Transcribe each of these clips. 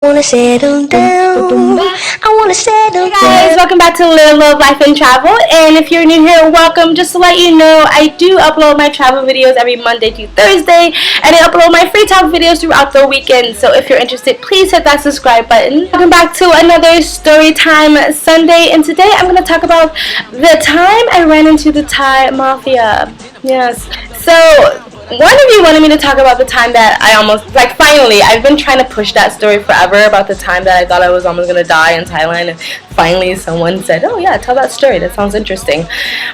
Wanna settle down. I wanna settle Hey guys, welcome back to Live, Love, Life, and Travel. And if you're new here, welcome. Just to let you know, I do upload my travel videos every Monday to Thursday, and I upload my free talk videos throughout the weekend. So if you're interested, please hit that subscribe button. Welcome back to another story time Sunday, and today I'm going to talk about the time I ran into the Thai Mafia. Yes. So one of you wanted me to talk about the time that I almost, finally, I've been trying to push that story forever about the time that I thought I was almost going to die in Thailand, and finally someone said, oh yeah, tell that story, that sounds interesting.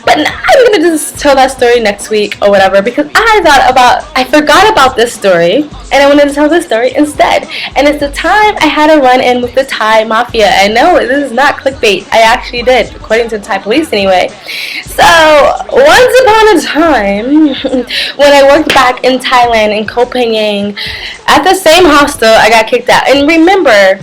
But I'm going to just tell that story next week or whatever, because I forgot about this story, and I wanted to tell this story instead. And it's the time I had a run-in with the Thai Mafia. And no, this is not clickbait, I actually did, according to the Thai police anyway. So, once upon a time, when I worked back in Thailand, in Koh Phangan, at the same hostel, I got kicked out. And remember,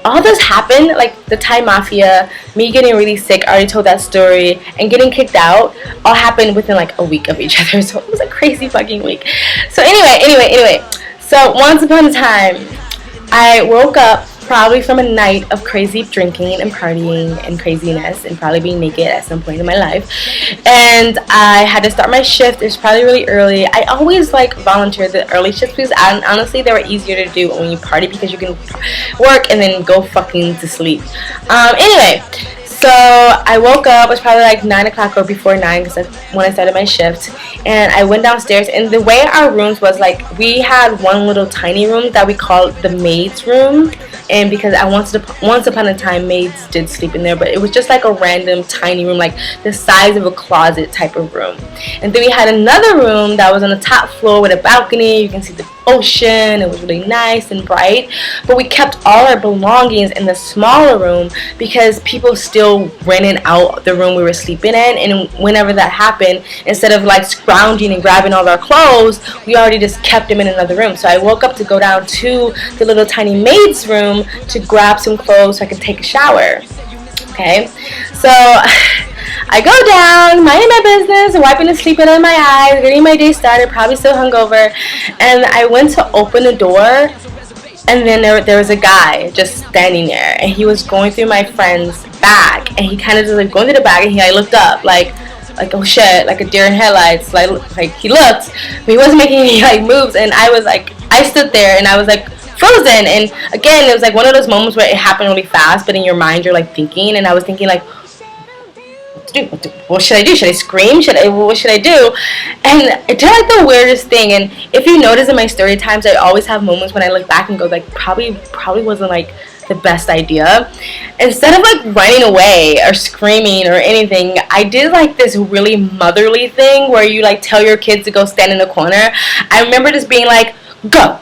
all this happened, like the Thai Mafia, me getting really sick, I already told that story, and getting kicked out, all happened within like a week of each other. So it was a crazy fucking week. So anyway, so once upon a time, I woke up probably from a night of crazy drinking and partying and craziness and probably being naked at some point in my life, and I had to start my shift. It was probably really early. I always volunteered the early shifts because honestly they were easier to do when you party, because you can work and then go fucking to sleep. Anyway, so I woke up, it was probably like 9 o'clock or before 9, because when I started my shift, and I went downstairs, and the way our rooms was, like, we had one little tiny room that we called the maid's room, and because once upon a time maids did sleep in there, but it was just like a random tiny room, like the size of a closet type of room. And then we had another room that was on the top floor with a balcony, you can see the ocean, it was really nice and bright, but we kept all our belongings in the smaller room because people still rented out the room we were sleeping in, and whenever that happened, instead of like scrounging and grabbing all our clothes, we already just kept them in another room. So I woke up to go down to the little tiny maid's room to grab some clothes so I could take a shower. Okay, so I go down, minding my business, wiping the sleep out of my eyes, getting my day started, probably still hungover, and I went to open the door, and then there was a guy just standing there, and he was going through my friend's bag, and he kind of just like going through the bag, and I looked up like oh shit, like a deer in headlights, like he looked, but he wasn't making any like moves, and I stood there, and I was like frozen. And again, it was like one of those moments where it happened really fast, but in your mind you're like thinking, and I was thinking like, what should I do? Should I scream? What should I do? And it did like the weirdest thing. And if you notice in my story times, I always have moments when I look back and go like, probably wasn't like the best idea. Instead of like running away or screaming or anything, I did like this really motherly thing where you like tell your kids to go stand in the corner. I remember just being like, go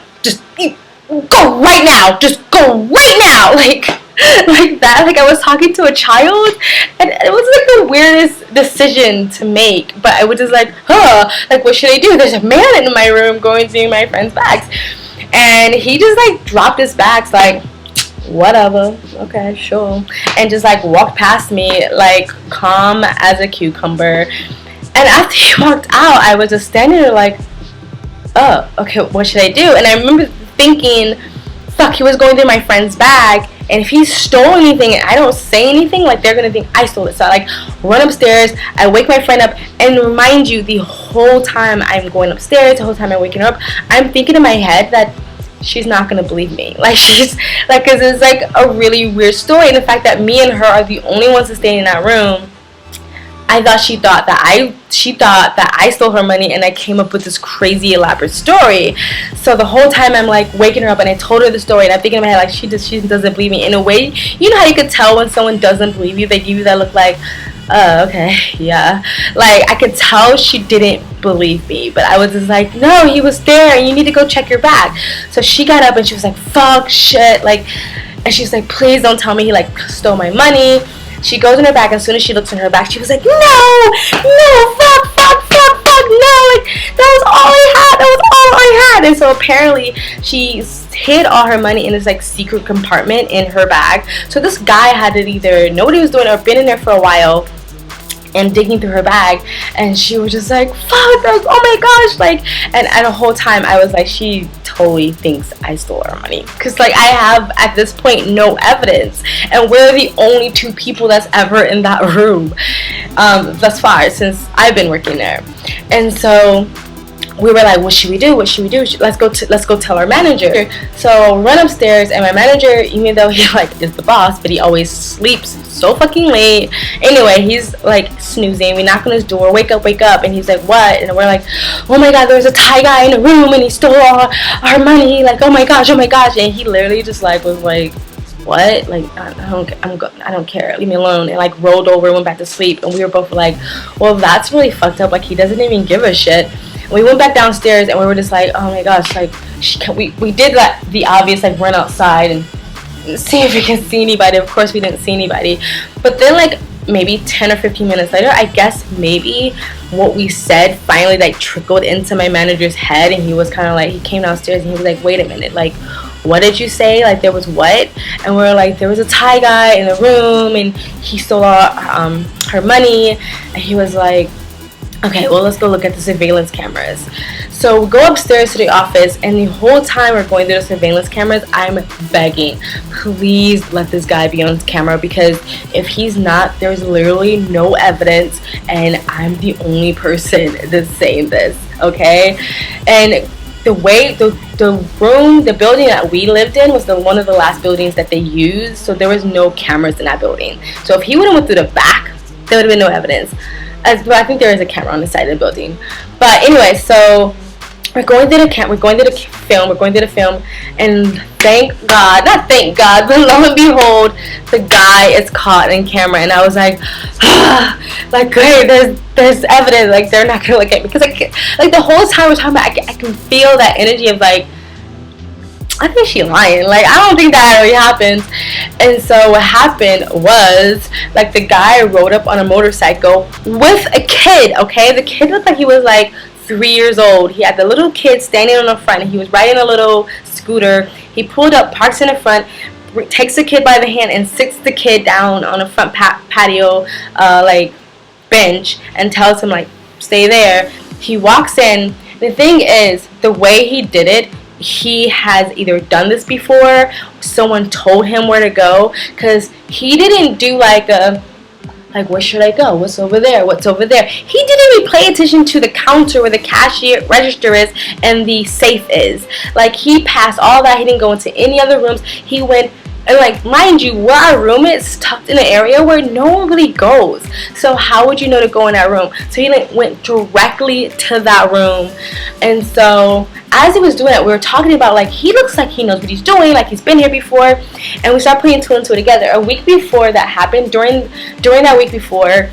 right now, just go right now, like that, like I was talking to a child, and it was like the weirdest decision to make, but I was just like, like what should I do? There's a man in my room going through my friend's bags, and he just like dropped his bags like, whatever, okay, sure, and just like walked past me like calm as a cucumber. And after he walked out, I was just standing there like, oh, okay, what should I do? And I remember thinking, fuck, he was going through my friend's bag, and if he stole anything and I don't say anything, like they're gonna think I stole it. So I like run upstairs, I wake my friend up, and remind you, the whole time I'm going upstairs, the whole time I'm waking her up, I'm thinking in my head that she's not gonna believe me, like she's like, because it's like a really weird story, and the fact that me and her are the only ones to stay in that room. She thought that I stole her money, and I came up with this crazy elaborate story. So the whole time I'm like waking her up, and I told her the story, and I'm thinking in my head like she doesn't believe me. In a way, you know how you could tell when someone doesn't believe you? They give you that look like, oh, okay, yeah. Like I could tell she didn't believe me, but I was just like, no, he was there, and you need to go check your bag. So she got up and she was like, fuck, shit, like, and she's like, please don't tell me he like stole my money. She goes in her bag, as soon as she looks in her bag, she was like, no, fuck, no, like, that was all I had, and so apparently she hid all her money in this, like, secret compartment in her bag. So this guy had to either know what he was doing or been in there for a while, and digging through her bag, and she was just like, fuck, like, oh my gosh, like, and the whole time I was like, she totally thinks I stole her money, because like I have at this point no evidence, and we're the only two people that's ever in that room thus far since I've been working there. And so we were like, what should we do? What should we do? Let's go tell our manager. So run upstairs, and my manager, even though he like is the boss, but he always sleeps so fucking late. Anyway, he's like snoozing. We knock on his door, wake up, and he's like, what? And we're like, oh my god, there's a Thai guy in the room, and he stole all our money. Like, oh my gosh. And he literally just like was like, what? Like, I don't care, leave me alone, and like rolled over, went back to sleep. And we were both like, well, that's really fucked up. Like, he doesn't even give a shit. We went back downstairs, and we were just like, oh my gosh, like, we did that, the obvious, like, run outside and see if we can see anybody. Of course we didn't see anybody. But then like maybe 10 or 15 minutes later, I guess maybe what we said finally like trickled into my manager's head, and he was kind of like, he came downstairs and he was like, wait a minute, like, what did you say? Like, there was what? And we were like, there was a Thai guy in the room, and he stole all her money. And he was like, okay, well, let's go look at the surveillance cameras. So we go upstairs to the office, and the whole time we're going through the surveillance cameras, I'm begging, please let this guy be on camera, because if he's not, there's literally no evidence, and I'm the only person that's saying this, okay? And the way, the room, the building that we lived in was one of the last buildings that they used, so there was no cameras in that building. So if he would have went through the back, there would have been no evidence. But I think there is a camera on the side of the building. But anyway, so we're going through the film, and thank God, not thank God, but lo and behold, the guy is caught in camera. And I was like, like, great, there's evidence, like, they're not gonna look at me, because like the whole time we're talking about, I can feel that energy of like, I think she's lying. Like, I don't think that really happens. And so what happened was, like, the guy rode up on a motorcycle with a kid, okay? The kid looked like he was, like, 3 years old. He had the little kid standing on the front, and he was riding a little scooter. He pulled up, parks in the front, takes the kid by the hand, and sits the kid down on the front patio, like, bench, and tells him, like, stay there. He walks in. The thing is, the way he did it, he has either done this before, someone told him where to go, because he didn't do like a, like, where should I go, what's over there, he didn't even pay attention to the counter where the cashier register is and the safe is. Like, he passed all that. He didn't go into any other rooms. He went, and like, mind you, where our room is tucked in an area where no one really goes, so how would you know to go in that room? So he like went directly to that room. And so as he was doing it, we were talking about, like, he looks like he knows what he's doing, like he's been here before. And we started putting two and two together. A week before that happened, during that week before,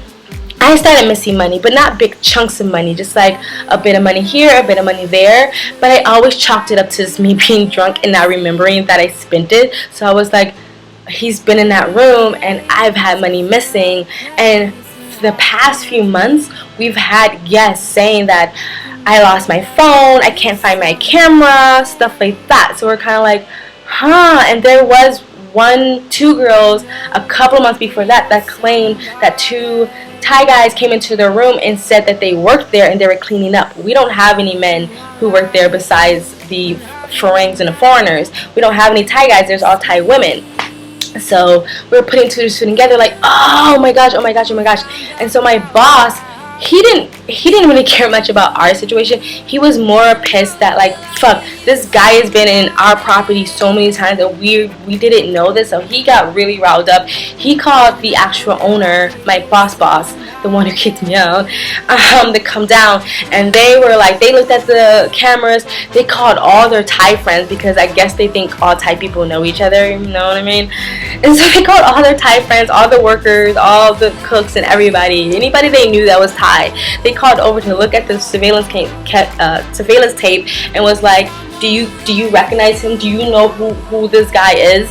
I started missing money, but not big chunks of money, just like a bit of money here, a bit of money there. But I always chalked it up to just me being drunk and not remembering that I spent it. So I was like, he's been in that room, and I've had money missing. And for the past few months, we've had guests saying that I lost my phone, I can't find my camera, stuff like that. So we're kind of like, huh. And there was two girls a couple of months before that claimed that two Thai guys came into their room and said that they worked there and they were cleaning up. We don't have any men who work there besides the foreigners and the foreigners. We don't have any Thai guys. There's all Thai women. So we were putting two and two together, like, oh my gosh. And so my boss, he didn't really care much about our situation. He was more pissed that, like, fuck, this guy has been in our property so many times that we didn't know this. So he got really riled up. He called the actual owner, my boss, the one who kicked me out, to come down. And they were like, they looked at the cameras. They called all their Thai friends, because I guess they think all Thai people know each other, you know what I mean? And so they called all their Thai friends, all the workers, all the cooks, and anybody they knew that was Thai. They called over to look at the surveillance tape and was like, do you recognize him? Do you know who this guy is?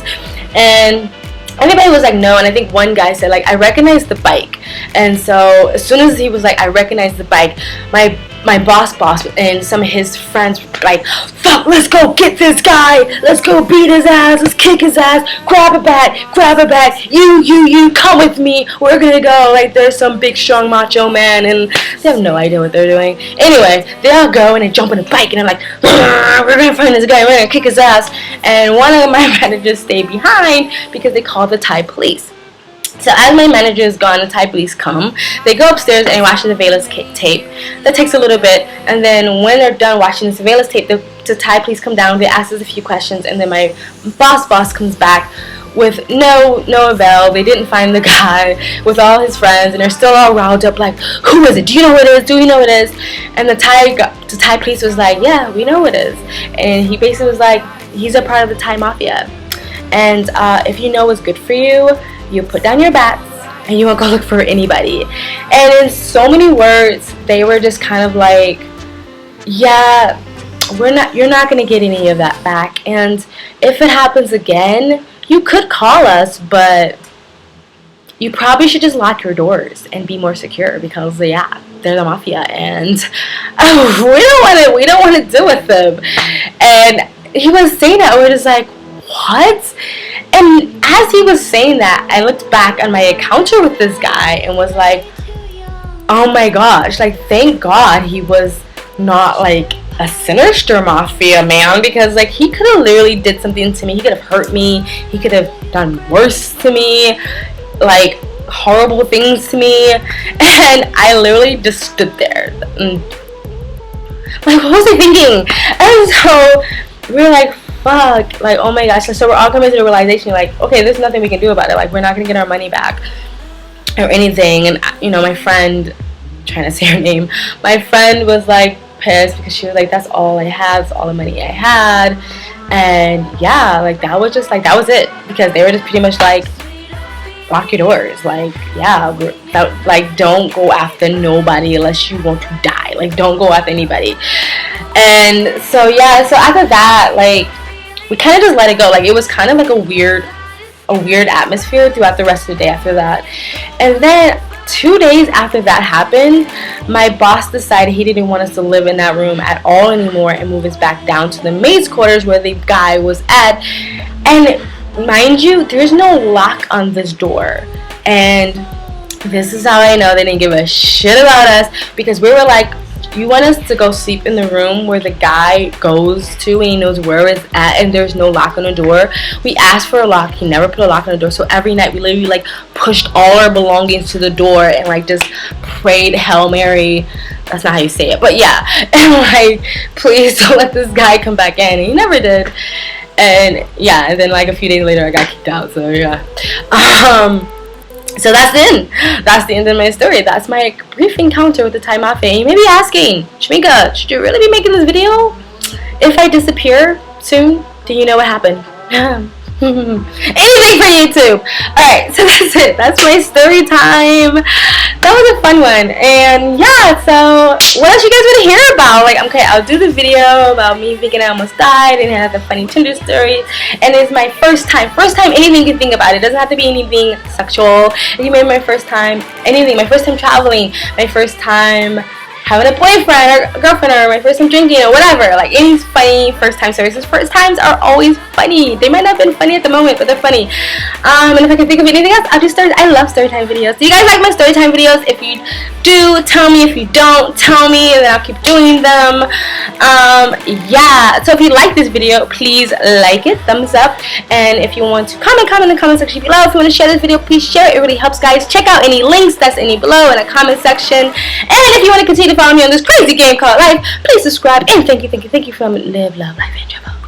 And everybody was like, no. And I think one guy said, like, I recognize the bike. And so as soon as he was like, I recognize the bike, my my boss and some of his friends were like, fuck, let's go get this guy, let's go beat his ass, let's kick his ass, grab a bat, you, come with me, we're gonna go. Like, there's some big strong macho man, and they have no idea what they're doing. Anyway, they all go and they jump on a bike, and I'm like, we're gonna find this guy, we're gonna kick his ass. And one of my managers stayed behind because they called the Thai police. So as my manager is gone, the Thai police come. They go upstairs and watch the surveillance tape. That takes a little bit, and then when they're done watching the surveillance tape, the Thai police come down. They ask us a few questions, and then my boss comes back with no avail. They didn't find the guy with all his friends, and they're still all riled up. Like, who is it? Do you know who it is? Do you know who it is? And the Thai police was like, yeah, we know who it is. And he basically was like, he's a part of the Thai mafia, and if you know what's good for you, you put down your bats and you won't go look for anybody. And in so many words, they were just kind of like, yeah, you're not gonna get any of that back, and if it happens again, you could call us, but you probably should just lock your doors and be more secure, because yeah, they're the mafia, and we don't want to deal with them. And he was saying that, we're just like, what? And as he was saying that, I looked back on my encounter with this guy and was like, oh my gosh, like, thank God he was not like a sinister mafia man, because like, he could have literally did something to me. He could have hurt me, he could have done worse to me, like horrible things to me. And I literally just stood there and like, what was I thinking? And so we were like, fuck, like, oh my gosh. So we're all coming to the realization, like, okay, there's nothing we can do about it. Like, we're not gonna get our money back or anything. And you know, my friend, I'm trying to say her name, my friend was like pissed because she was like, that's all I had, that's all the money I had. And yeah, like, that was just like, that was it, because they were just pretty much like, lock your doors. Like, yeah, like, don't go after nobody unless you want to die. Like, don't go after anybody. And so yeah, so after that, like, we kind of just let it go. Like, it was kind of like a weird atmosphere throughout the rest of the day after that. And then 2 days after that happened, my boss decided he didn't want us to live in that room at all anymore and move us back down to the maid's quarters where the guy was at. And mind you, there's no lock on this door. And this is how I know they didn't give a shit about us, because we were like, you want us to go sleep in the room where the guy goes to and he knows where it's at, and there's no lock on the door? We asked for a lock, he never put a lock on the door. So every night we literally like pushed all our belongings to the door and like just prayed Hail Mary. That's not how you say it, but yeah. And like, please don't let this guy come back in. And he never did. And yeah, and then like a few days later I got kicked out. So yeah. So that's the end of my story. That's my brief encounter with the Thai mafia. You may be asking, Shamika, should you really be making this video? If I disappear soon, do you know what happened? Anything for YouTube. Alright, so that's it. That's my story time. That was a fun one. And yeah, so what else you guys want to hear about? Like, okay, I'll do the video about me thinking I almost died and had the funny Tinder stories. And it's my first time anything you can think about. It doesn't have to be anything sexual. You made my first time anything. My first time traveling. My first time having a boyfriend or girlfriend, or my first time drinking, or whatever. Like, any funny first time stories. First times are always funny. They might not have been funny at the moment, but they're funny. And if I can think of anything else, I'll do stories. I love story time videos. Do you guys like my story time videos? If you do, tell me. If you don't, tell me, and then I'll keep doing them. Yeah, so if you like this video, please like it, thumbs up. And if you want to comment in the comment section below. If you want to share this video, please share it. It really helps, guys. Check out any links that's below in the comment section. And if you want to continue to follow me on this crazy game called life, please subscribe. And thank you for live, love, life, and travel.